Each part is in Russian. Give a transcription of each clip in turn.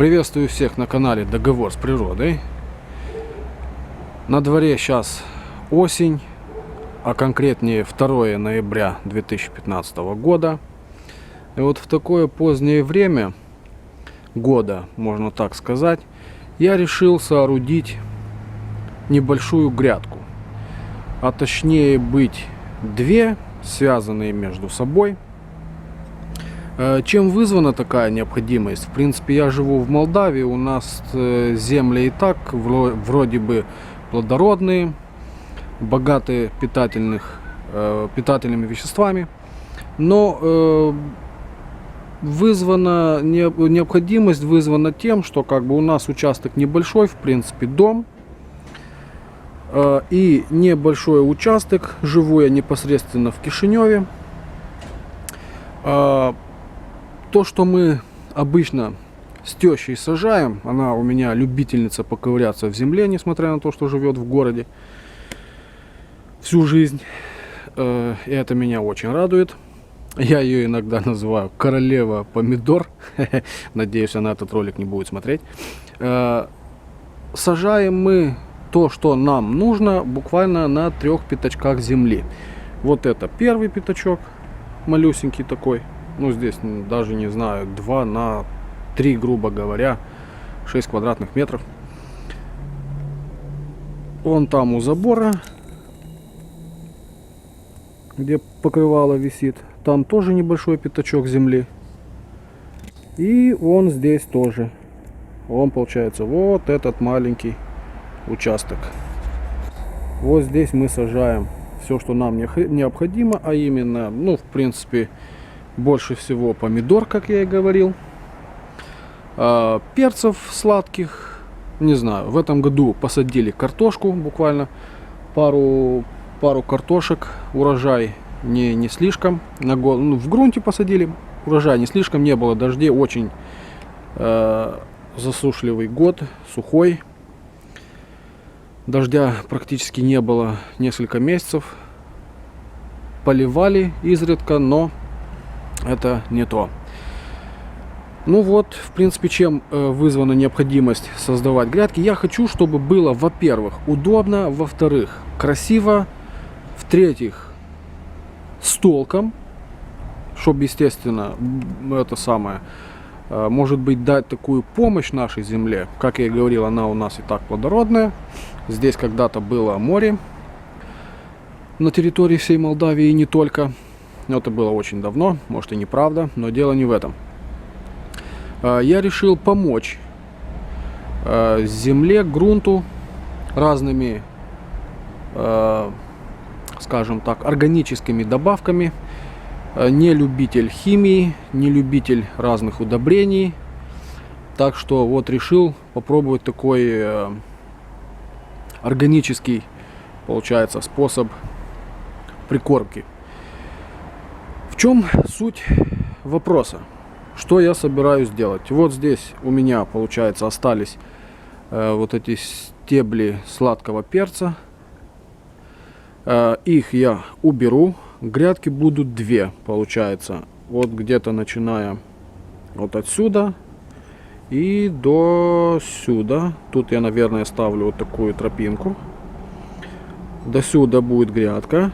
Приветствую всех на канале Договор с природой. На дворе сейчас осень, а конкретнее 2 ноября 2015 года. И вот в такое позднее время года, можно так сказать, я решил соорудить небольшую грядку. А точнее быть две, связанные между собой. Чем вызвана такая необходимость? В принципе, я живу в Молдавии, у нас земли и так вроде бы плодородные, богатые питательными веществами, но необходимость вызвана тем, что у нас участок небольшой, в принципе, дом, и небольшой участок, живу я непосредственно в Кишиневе. То, что мы обычно с тещей сажаем, она у меня любительница поковыряться в земле, несмотря на то, что живет в городе всю жизнь. И это меня очень радует. Я ее иногда называю королева помидор. Надеюсь, она этот ролик не будет смотреть. Сажаем мы то, что нам нужно, буквально на 3 пятачках земли. Вот это первый пятачок, малюсенький такой. Ну, здесь даже не знаю, 2 на 3, грубо говоря, 6 квадратных метров. Он там у забора, где покрывало висит. Там тоже небольшой пятачок земли. И он здесь тоже. Он получается вот этот маленький участок. Вот здесь мы сажаем все, что нам необходимо, а именно, ну, в принципе, больше всего помидор, как я и говорил, перцев сладких, не знаю, в этом году посадили картошку, буквально пару картошек, урожай не слишком, в грунте посадили, урожай не слишком, не было дождей, очень засушливый год, сухой, дождя практически не было несколько месяцев, поливали изредка, но это не то. Ну вот, в принципе, чем вызвана необходимость создавать грядки. Я хочу, чтобы было, во-первых, удобно, во-вторых, красиво, в-третьих, с толком, чтобы, естественно, это самое, может быть, дать такую помощь нашей земле. Как я и говорил, она у нас и так плодородная. Здесь когда-то было море на территории всей Молдавии и не только. Это было очень давно, может и неправда, но дело не в этом. Я решил помочь земле, грунту разными, скажем так, органическими добавками. Не любитель химии, не любитель разных удобрений. Так что вот решил попробовать такой органический, получается, способ прикормки. В чем суть вопроса? Что я собираюсь делать? Вот здесь у меня, получается, остались вот эти стебли сладкого перца. Их я уберу. Грядки будут 2, получается. Вот где-то начиная вот отсюда и до сюда. Тут я, наверное, ставлю вот такую тропинку. До сюда будет грядка.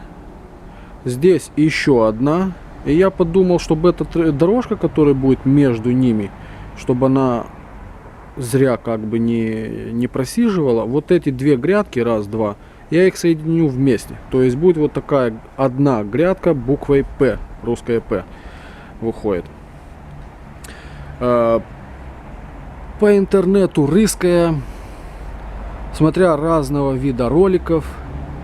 Здесь еще одна. И я подумал, чтобы эта дорожка, которая будет между ними, чтобы она зря не просиживала, вот эти 2 грядки, раз, два, я их соединю вместе. То есть будет вот такая одна грядка буквой П, русская П выходит. По интернету рыская, смотря разного вида роликов,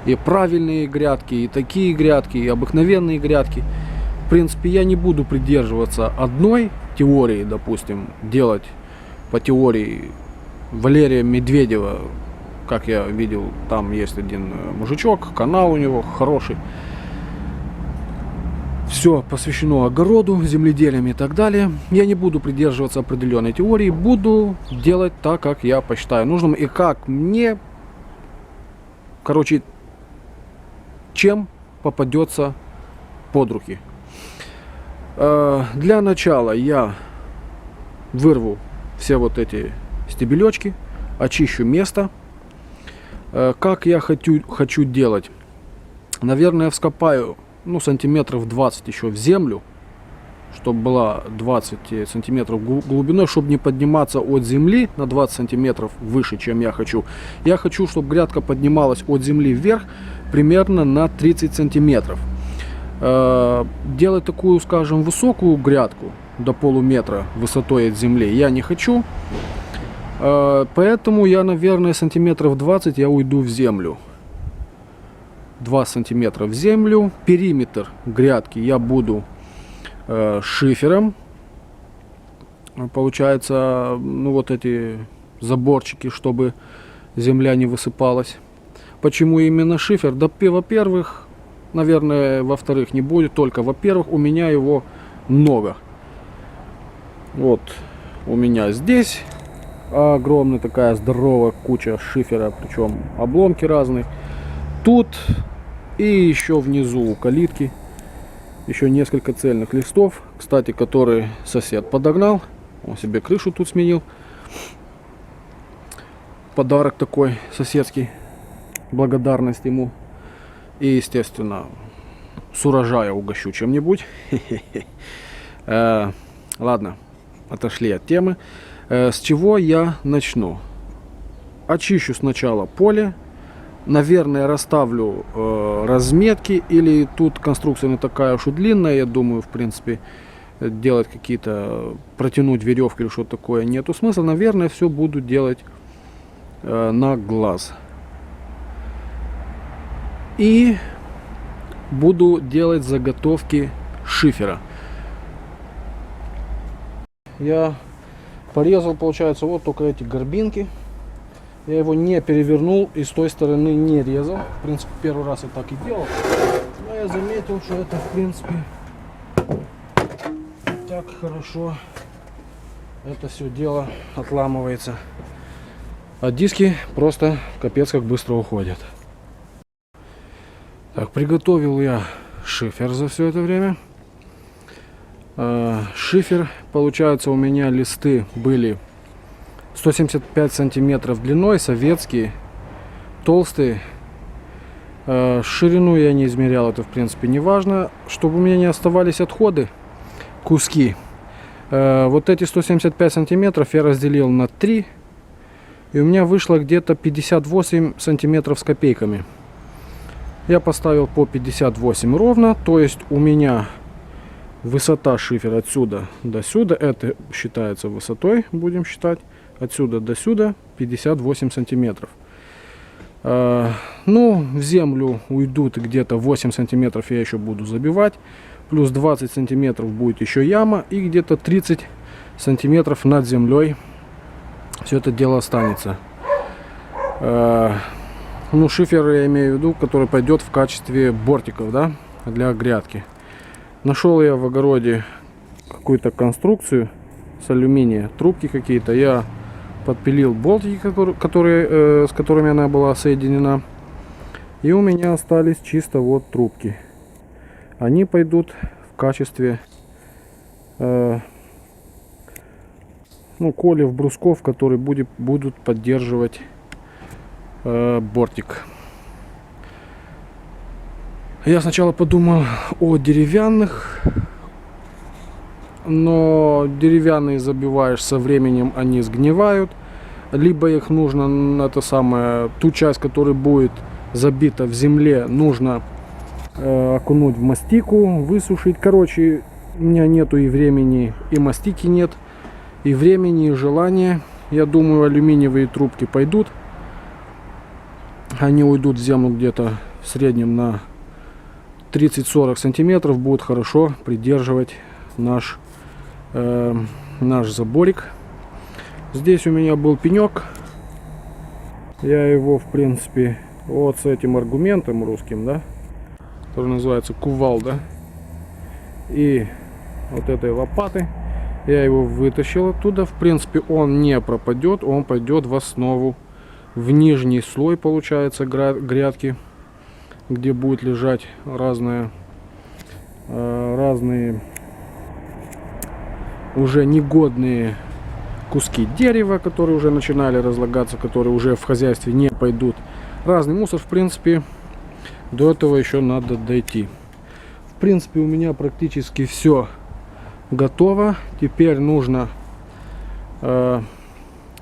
и правильные грядки, и такие грядки, и обыкновенные грядки. В принципе, я не буду придерживаться одной теории, допустим, делать по теории Валерия Медведева. Как я видел, там есть один мужичок, канал у него хороший. Все посвящено огороду, земледелием и так далее. Я не буду придерживаться определенной теории, буду делать так, как я посчитаю нужным и как мне, чем попадется под руки. Для начала я вырву все вот эти стебелечки, очищу место. Как я хочу делать? Наверное, вскопаю, ну, сантиметров 20 еще в землю, чтобы была 20 сантиметров глубиной, чтобы не подниматься от земли на 20 сантиметров выше, чем я хочу. Я хочу, чтобы грядка поднималась от земли вверх примерно на 30 сантиметров. Делать такую, скажем, высокую грядку до полуметра высотой от земли я не хочу. Поэтому я, наверное, сантиметров 20 я уйду в землю. 2 сантиметра в землю. Периметр грядки я буду шифером. Получается, ну, вот эти заборчики, чтобы земля не высыпалась. Почему именно шифер? Да, во-первых, наверное, во-вторых, не будет. Только, во-первых, у меня его много. Вот у меня здесь огромная такая здоровая куча шифера, причем обломки разные. Тут и еще внизу у калитки еще несколько цельных листов, кстати, которые сосед подогнал. Он себе крышу тут сменил. Подарок такой соседский, благодарность ему. И, естественно, с урожая угощу чем-нибудь. Ладно, отошли от темы. С чего я начну? Очищу сначала поле. Наверное, расставлю разметки. Или тут конструкция не такая уж и длинная. Я думаю, в принципе, делать какие-то, протянуть веревки или что-то такое нету смысла. Наверное, все буду делать на глаз. И буду делать заготовки шифера. Я порезал, получается, вот только эти горбинки. Я его не перевернул и с той стороны не резал. В принципе, первый раз я так и делал. Но я заметил, что это, в принципе, так хорошо это все дело отламывается. А диски просто капец как быстро уходят. Так, приготовил я шифер за все это время. Шифер, получается, у меня листы были 175 сантиметров длиной, советские, толстые. Ширину я не измерял, это в принципе не важно. Чтобы у меня не оставались отходы, куски. Вот эти 175 сантиметров я разделил на 3. И у меня вышло где-то 58 сантиметров с копейками. Я поставил по 58 ровно, то есть у меня высота шифера отсюда до сюда, это считается высотой, будем считать, отсюда до сюда 58 сантиметров. Ну, в землю уйдут где-то 8 сантиметров я еще буду забивать, плюс 20 сантиметров будет еще яма и где-то 30 сантиметров над землей все это дело останется. Ну, шифер я имею в виду, который пойдет в качестве бортиков, да, для грядки. Нашел я в огороде какую-то конструкцию с алюминия, трубки какие-то. Я подпилил болтики, с которыми она была соединена. И у меня остались чисто вот трубки. Они пойдут в качестве колев, брусков, которые будут поддерживать бортик. Я сначала подумал о деревянных, но деревянные забиваешь, со временем они сгнивают. Либо их нужно на ту часть, которая будет забита в земле, нужно окунуть в мастику, высушить. Короче, у меня нету и времени, и мастики нет, и времени, и желания. Я думаю, алюминиевые трубки пойдут. Они уйдут в землю где-то в среднем на 30-40 сантиметров, будут хорошо придерживать наш заборик. Здесь у меня был пенек. Я его, в принципе, вот с этим аргументом русским, да, который называется кувалда, и вот этой лопаты, я его вытащил оттуда. В принципе, он не пропадет, он пойдет в основу, в нижний слой, получается, грядки, где будет лежать разные уже негодные куски дерева, которые уже начинали разлагаться, которые уже в хозяйстве не пойдут. Разный мусор, в принципе, до этого еще надо дойти. В принципе, у меня практически все готово. Теперь нужно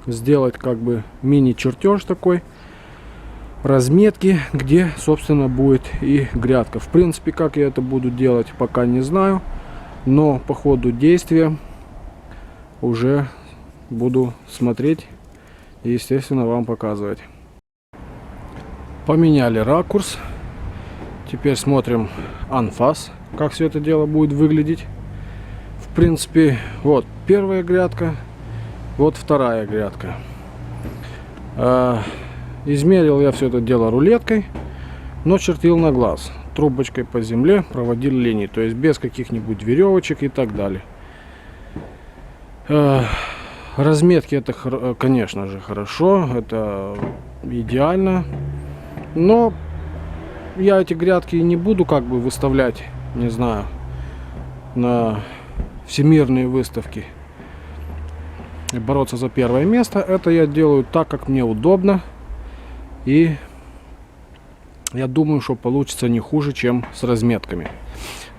сделать как бы мини-чертеж такой, разметки, где, собственно, будет и грядка. В принципе, как я это буду делать, пока не знаю, но по ходу действия уже буду смотреть и, естественно, вам показывать. Поменяли ракурс. Теперь смотрим анфас, как все это дело будет выглядеть. В принципе, вот первая грядка, вот вторая грядка. Измерил я все это дело рулеткой, но чертил на глаз. Трубочкой по земле проводил линии, то есть без каких-нибудь веревочек и так далее. Разметки это, конечно же, хорошо, это идеально. Но я эти грядки не буду как бы выставлять, не знаю, на всемирные выставки и бороться за первое место. Это я делаю так, как мне удобно. И я думаю, что получится не хуже, чем с разметками.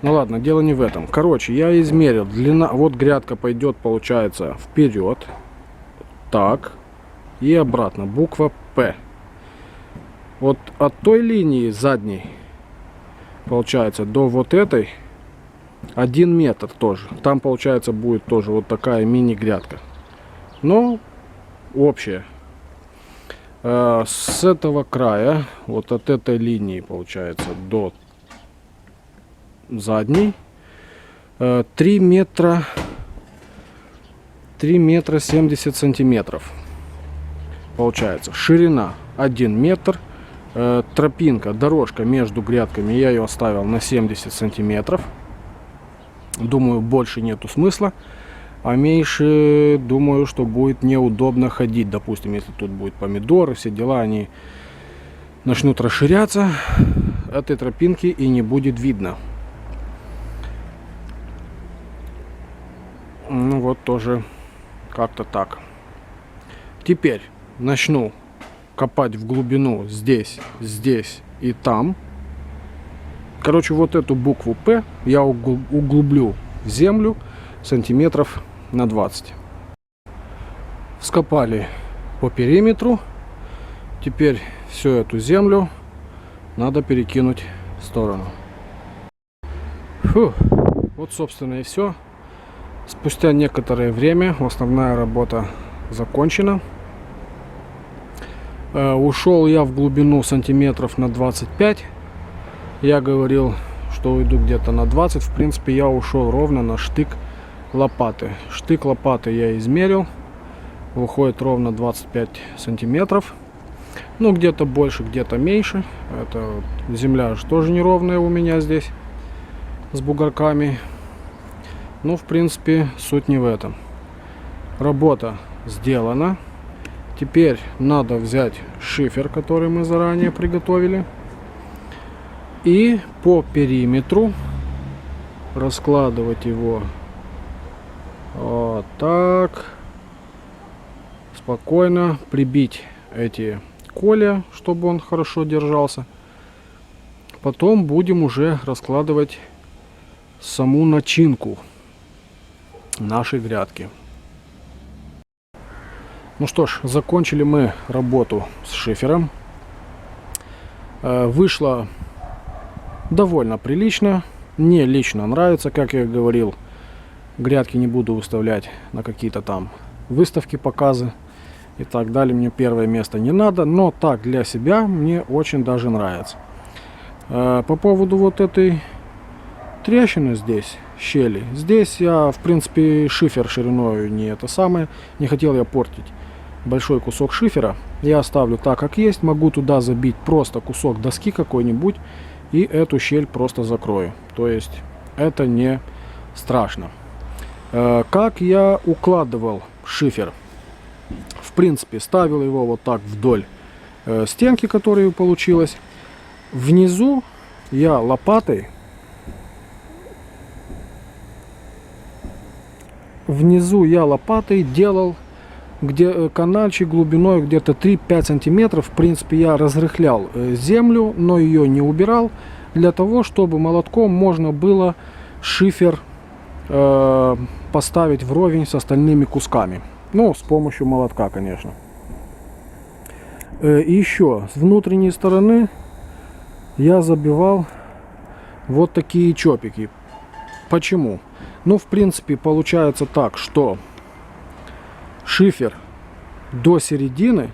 Ну ладно, дело не в этом. Короче, я измерил длина. Вот грядка пойдет, получается, вперед. Так. И обратно. Буква П. Вот от той линии задней, получается, до вот этой 1 метр тоже. Там, получается, будет тоже вот такая мини-грядка. Но общая. С этого края, вот от этой линии, получается, до задней 3 метра 70 сантиметров. Получается, ширина 1 метр. Тропинка, дорожка между грядками, я ее оставил на 70 сантиметров. Думаю, больше нету смысла. А меньше, думаю, что будет неудобно ходить. Допустим, если тут будет помидоры, все дела, они начнут расширяться, этой тропинки и не будет видно. Ну вот тоже как-то так. Теперь начну копать в глубину здесь, здесь и там. Короче, вот эту букву П я углублю в землю сантиметров на 20. Вскопали по периметру. Теперь всю эту землю надо перекинуть в сторону. Фу. Вот, собственно, и все. Спустя некоторое время основная работа закончена. Ушел я в глубину сантиметров на 25. Я говорил, что уйду где-то на 20. В принципе, я ушел ровно на штык лопаты. Штык лопаты я измерил. Выходит ровно 25 сантиметров. Ну, где-то больше, где-то меньше. Это земля же тоже неровная у меня здесь. С бугорками. Ну, в принципе, суть не в этом. Работа сделана. Теперь надо взять шифер, который мы заранее приготовили. И по периметру раскладывать его вот так. Спокойно прибить эти колья, чтобы он хорошо держался. Потом будем уже раскладывать саму начинку нашей грядки. Ну что ж, закончили мы работу с шифером. Вышло довольно прилично. Мне лично нравится, как я говорил. Грядки не буду выставлять на какие-то там выставки, показы и так далее. Мне первое место не надо, но так для себя мне очень даже нравится. По поводу вот этой трещины здесь, щели. Здесь я, в принципе, шифер шириной не это самое. Не хотел я портить большой кусок шифера. Я оставлю так, как есть. Могу туда забить просто кусок доски какой-нибудь и эту щель просто закрою. То есть это не страшно. Как я укладывал шифер? В принципе, ставил его вот так вдоль стенки, которая получилась. Внизу я лопатой делал где канальчик глубиной где-то 3-5 сантиметров. В принципе, я разрыхлял землю, но ее не убирал, для того, чтобы молотком можно было шифер поставить вровень с остальными кусками. Ну, с помощью молотка, конечно. И еще, с внутренней стороны я забивал вот такие чопики. Почему? Ну, в принципе, получается так, что шифер до середины,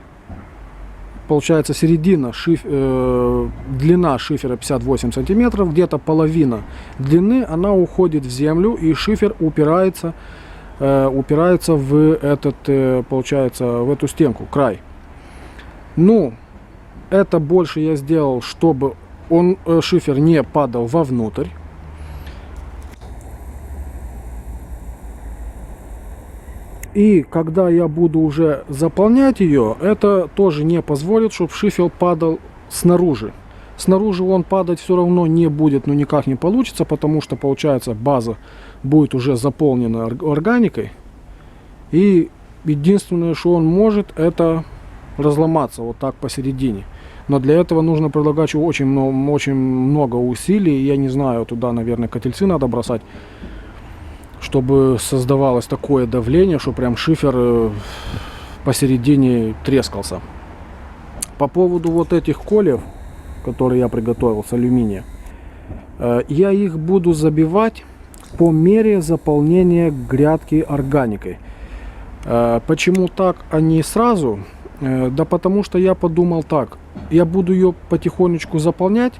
получается середина, длина шифера 58 сантиметров, где-то половина длины, она уходит в землю, и шифер упирается в этот, получается, в эту стенку, край. Ну, это больше я сделал, чтобы шифер не падал вовнутрь. И когда я буду уже заполнять ее, это тоже не позволит, чтобы шифер падал снаружи. Снаружи он падать все равно не будет, но никак не получится, потому что, получается, база будет уже заполнена органикой. И единственное, что он может, это разломаться вот так посередине. Но для этого нужно прилагать очень много усилий. Я не знаю, туда, наверное, котельцы надо бросать, чтобы создавалось такое давление, что прям шифер посередине трескался. По поводу вот этих кольев, которые я приготовил с алюминия, я их буду забивать по мере заполнения грядки органикой. Почему так, а не сразу? Да потому что я подумал так, я буду ее потихонечку заполнять,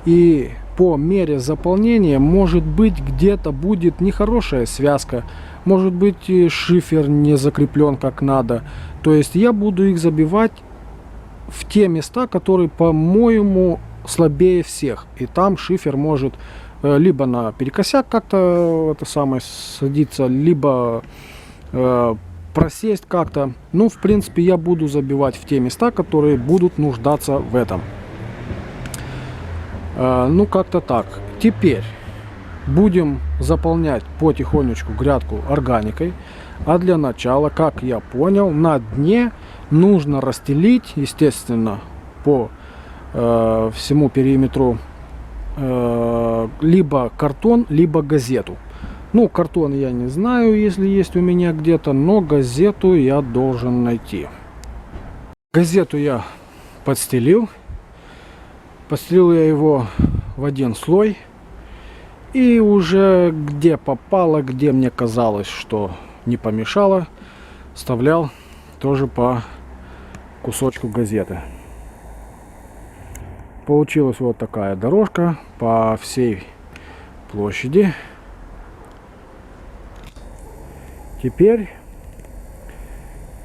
и по мере заполнения, может быть, где-то будет нехорошая связка, может быть, шифер не закреплен как надо. То есть я буду их забивать в те места, которые, по-моему, слабее всех. И там шифер может либо на перекосяк как-то это самое садиться, либо просесть как-то. Ну, в принципе, я буду забивать в те места, которые будут нуждаться в этом. Ну, как-то так. Теперь будем заполнять потихонечку грядку органикой. А для начала, как я понял, на дне нужно расстелить, естественно, по всему периметру либо картон, либо газету. Ну, картон я не знаю, если есть у меня где-то, но газету я должен найти. Газету я подстелил. Постелил я его в один слой. И уже где попало, где мне казалось, что не помешало, вставлял тоже по кусочку газеты. Получилась вот такая дорожка по всей площади. Теперь,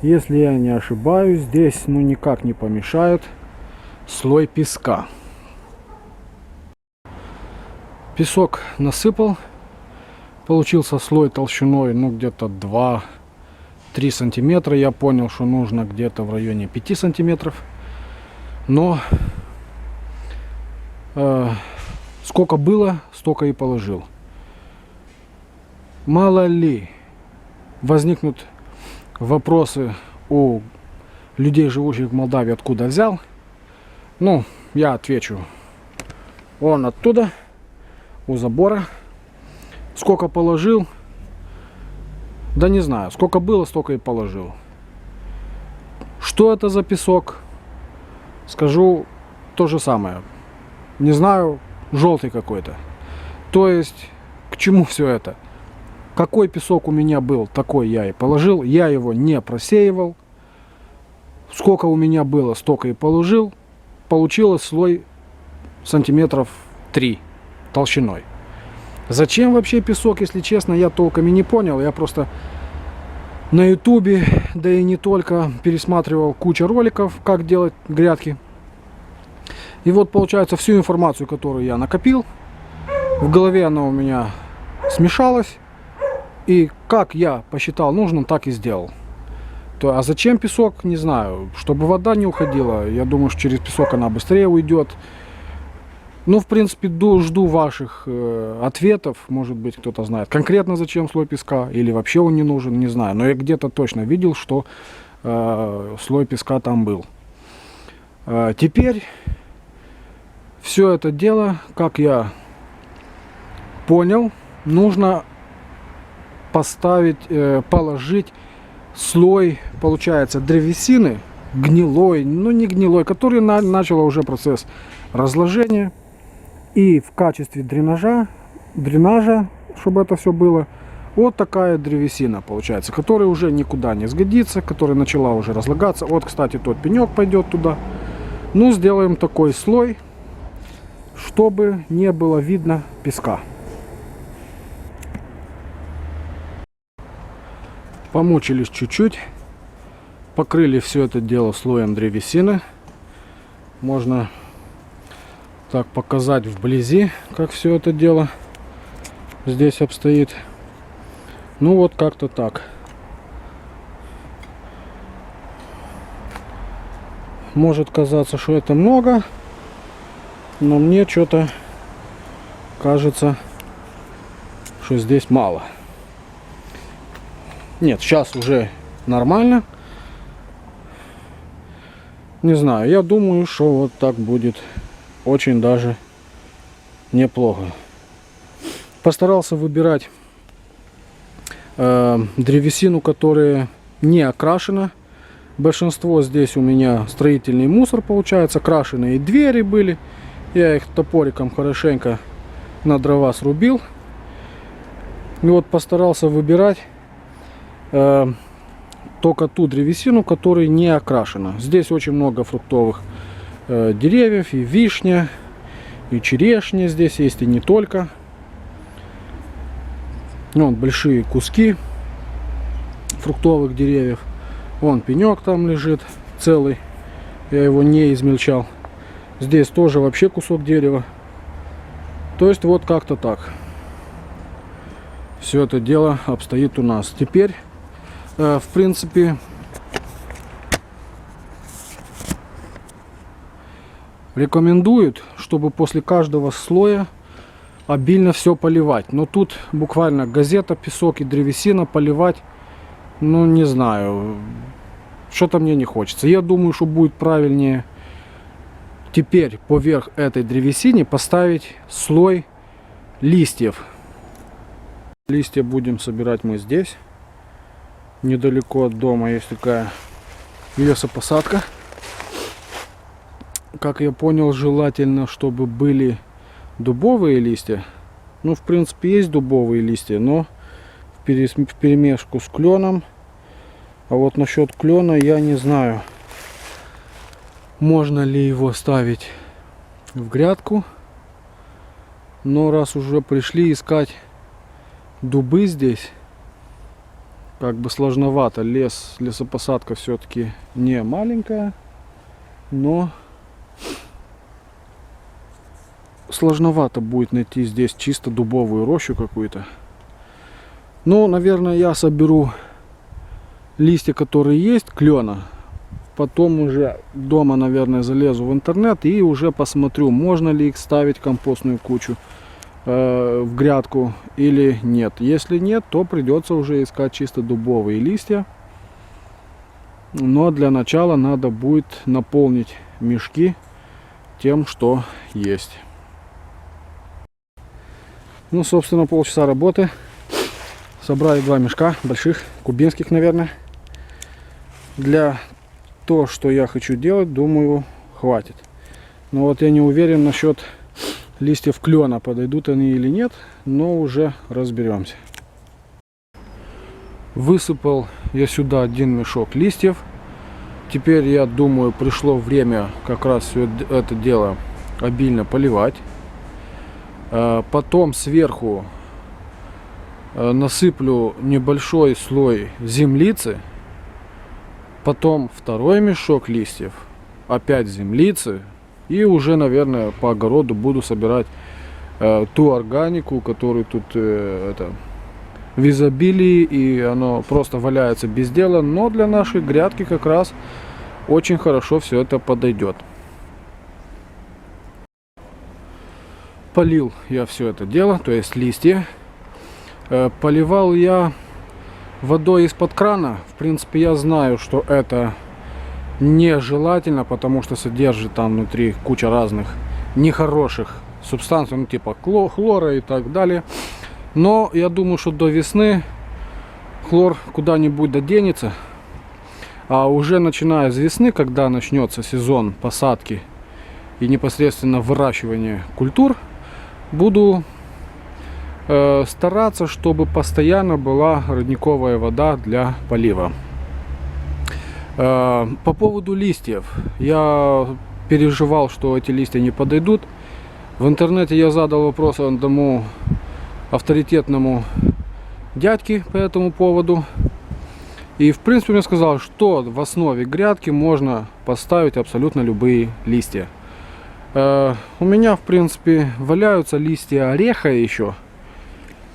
если я не ошибаюсь, здесь ну никак не помешает слой песка. Песок насыпал. Получился слой толщиной ну где-то 2-3 сантиметра. Я понял, что нужно где-то в районе 5 сантиметров. Но сколько было, столько и положил. Мало ли возникнут вопросы у людей, живущих в Молдавии, откуда взял. Ну, я отвечу. Он оттуда, у забора. Сколько положил? Да не знаю. Сколько было, столько и положил. Что это за песок? Скажу то же самое. Не знаю, желтый какой-то. То есть, к чему все это? Какой песок у меня был, такой я и положил. Я его не просеивал. Сколько у меня было, столько и положил. Получилось слой сантиметров 3 толщиной. Зачем вообще песок, если честно, я толком и не понял. Я просто на ютубе, да и не только, пересматривал кучу роликов, как делать грядки. И вот получается всю информацию, которую я накопил, в голове она у меня смешалась. И как я посчитал нужным, так и сделал. А зачем песок, не знаю. Чтобы вода не уходила. Я думаю, что через песок она быстрее уйдет. Ну, в принципе, жду ваших ответов. Может быть, кто-то знает конкретно, зачем слой песка, или вообще он не нужен, не знаю. Но я где-то точно видел, что слой песка там был. Теперь все это дело, как я понял, нужно поставить, положить слой, получается, древесины, гнилой, ну не гнилой, который начал уже процесс разложения. И в качестве дренажа, чтобы это все было, вот такая древесина получается, которая уже никуда не сгодится, которая начала уже разлагаться. Вот, кстати, тот пенек пойдет туда. Ну, сделаем такой слой, чтобы не было видно песка. Помучились чуть-чуть, покрыли все это дело слоем древесины. Можно так показать вблизи, как все это дело здесь обстоит. Ну вот как-то так. Может казаться, что это много, но мне что-то кажется, что здесь мало. Нет, сейчас уже нормально. Не знаю, я думаю, что вот так будет очень даже неплохо. Постарался выбирать древесину, которая не окрашена. Большинство здесь у меня строительный мусор получается. Крашеные двери были. Я их топориком хорошенько на дрова срубил. И вот постарался выбирать только ту древесину, которая не окрашена. Здесь очень много фруктовых деревьев, и вишня, и черешня здесь есть, и не только. Вон большие куски фруктовых деревьев. Вон пенек там лежит целый, я его не измельчал. Здесь тоже вообще кусок дерева. То есть вот как-то так все это дело обстоит у нас. Теперь в принципе рекомендуют, чтобы после каждого слоя обильно все поливать. Но тут буквально газета, песок и древесина поливать, ну не знаю, что-то мне не хочется. Я думаю, что будет правильнее теперь поверх этой древесины поставить слой листьев. Листья будем собирать мы здесь. Недалеко от дома есть такая лесопосадка. Как я понял, желательно, чтобы были дубовые листья. Ну, в принципе, есть дубовые листья, но вперемешку с кленом. А вот насчет клена я не знаю, можно ли его ставить в грядку. Но раз уже пришли искать дубы здесь, как бы сложновато. Лесопосадка все-таки не маленькая, но сложновато будет найти здесь чисто дубовую рощу какую-то. Ну, наверное, я соберу листья, которые есть, клена. Потом уже дома, наверное, залезу в интернет и уже посмотрю, можно ли их ставить в компостную кучу в грядку или нет. Если нет, то придется уже искать чисто дубовые листья. Но для начала надо будет наполнить мешки тем, что есть. Ну, собственно, полчаса работы. Собрали 2 мешка больших, кубинских, наверное. Для того, что я хочу делать, думаю, хватит. Но вот я не уверен насчет листьев клена, подойдут они или нет, но уже разберемся. Высыпал я сюда 1 мешок листьев. Теперь, я думаю, пришло время как раз все это дело обильно поливать. Потом сверху насыплю небольшой слой землицы. Потом 2 мешок листьев. Опять землицы. И уже, наверное, по огороду буду собирать ту органику, которую тут в изобилии, и оно просто валяется без дела. Но для нашей грядки как раз очень хорошо все это подойдет. Полил я все это дело, то есть листья. Поливал я водой из-под крана. В принципе, я знаю, что это нежелательно, потому что содержит там внутри куча разных нехороших субстанций, ну типа хлора и так далее. Но я думаю, что до весны хлор куда-нибудь доденется. А уже начиная с весны, когда начнется сезон посадки и непосредственно выращивания культур, буду стараться, чтобы постоянно была родниковая вода для полива. По поводу листьев. Я переживал, что эти листья не подойдут. В интернете я задал вопрос одному авторитетному дядьке по этому поводу. И в принципе мне сказал, что в основе грядки можно поставить абсолютно любые листья. У меня в принципе валяются листья ореха еще.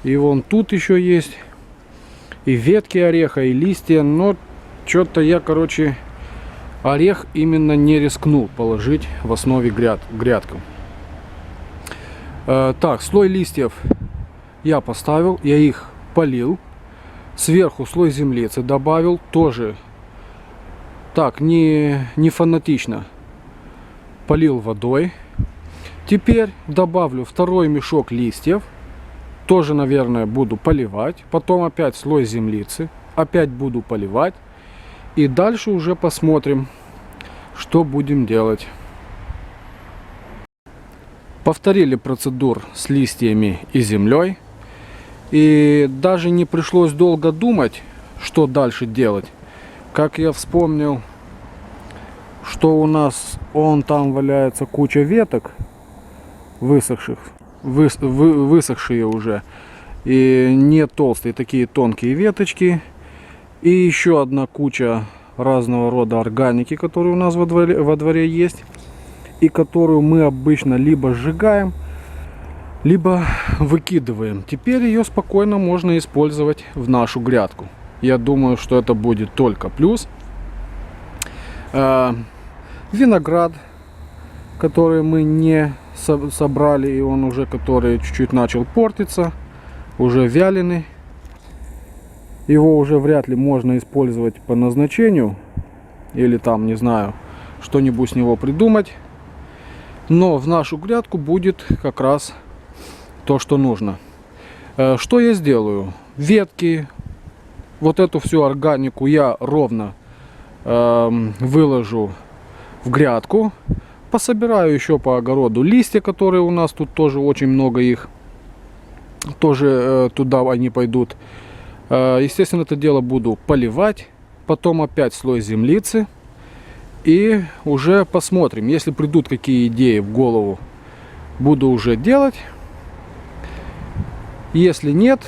И вон тут еще есть и ветки ореха, и листья. Но что-то я, короче, орех именно не рискнул положить в основе грядку. Так, слой листьев я поставил, я их полил. Сверху слой землицы добавил, тоже так, не фанатично. Полил водой. Теперь добавлю второй мешок листьев. Тоже, наверное, буду поливать. Потом опять слой землицы. Опять буду поливать. И дальше уже посмотрим, что будем делать. Повторили процедуру с листьями и землей. И даже не пришлось долго думать, что дальше делать. Как я вспомнил, что у нас там валяется куча веток высохших. Высохшие уже и не толстые, такие тонкие веточки, и еще одна куча разного рода органики, которые у нас во дворе есть, и которую мы обычно либо сжигаем, либо выкидываем. Теперь ее спокойно можно использовать в нашу грядку. Я думаю, что это будет только плюс. Виноград, который мы не собрали, и он уже, который чуть-чуть начал портиться, уже вяленый, его уже вряд ли можно использовать по назначению, или там, не знаю, что-нибудь с него придумать. Но в нашу грядку будет как раз то, что нужно. Что я сделаю? Ветки, вот эту всю органику я ровно выложу в грядку. Пособираю еще по огороду листья, которые у нас тут тоже очень много их. Тоже туда они пойдут. Естественно, это дело буду поливать. Потом опять слой землицы. И уже посмотрим. Если придут какие идеи в голову, буду уже делать. Если нет,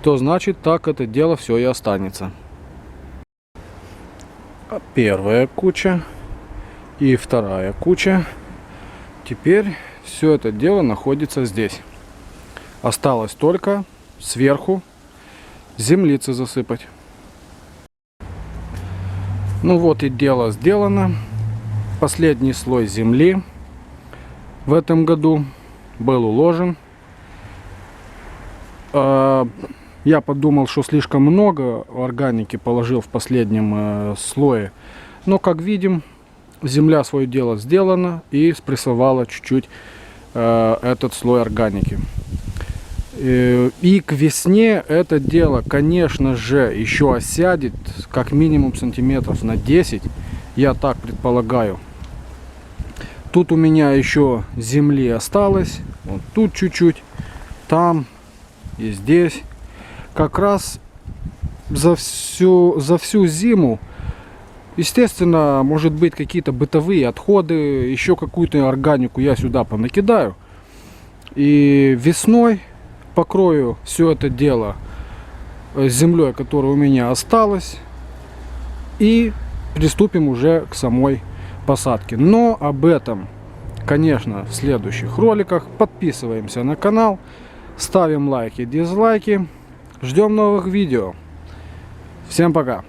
то значит так это дело все и останется. Первая куча. И вторая куча. Теперь все это дело находится здесь. Осталось только сверху землицы засыпать. Ну вот и дело сделано. Последний слой земли в этом году был уложен. Я подумал, что слишком много органики положил в последнем слое. Но, как видим, земля свое дело сделана и спрессовала чуть-чуть этот слой органики. И к весне это дело, конечно же, еще осядет как минимум сантиметров на 10, я так предполагаю. Тут у меня еще земли осталось, вот тут чуть-чуть, там и здесь. Как раз за всю зиму, естественно, может быть, какие-то бытовые отходы, еще какую-то органику я сюда понакидаю. И весной покрою все это дело землей, которая у меня осталась, и приступим уже к самой посадке. Но об этом, конечно, в следующих роликах. Подписываемся на канал, ставим лайки, дизлайки, ждем новых видео. Всем пока!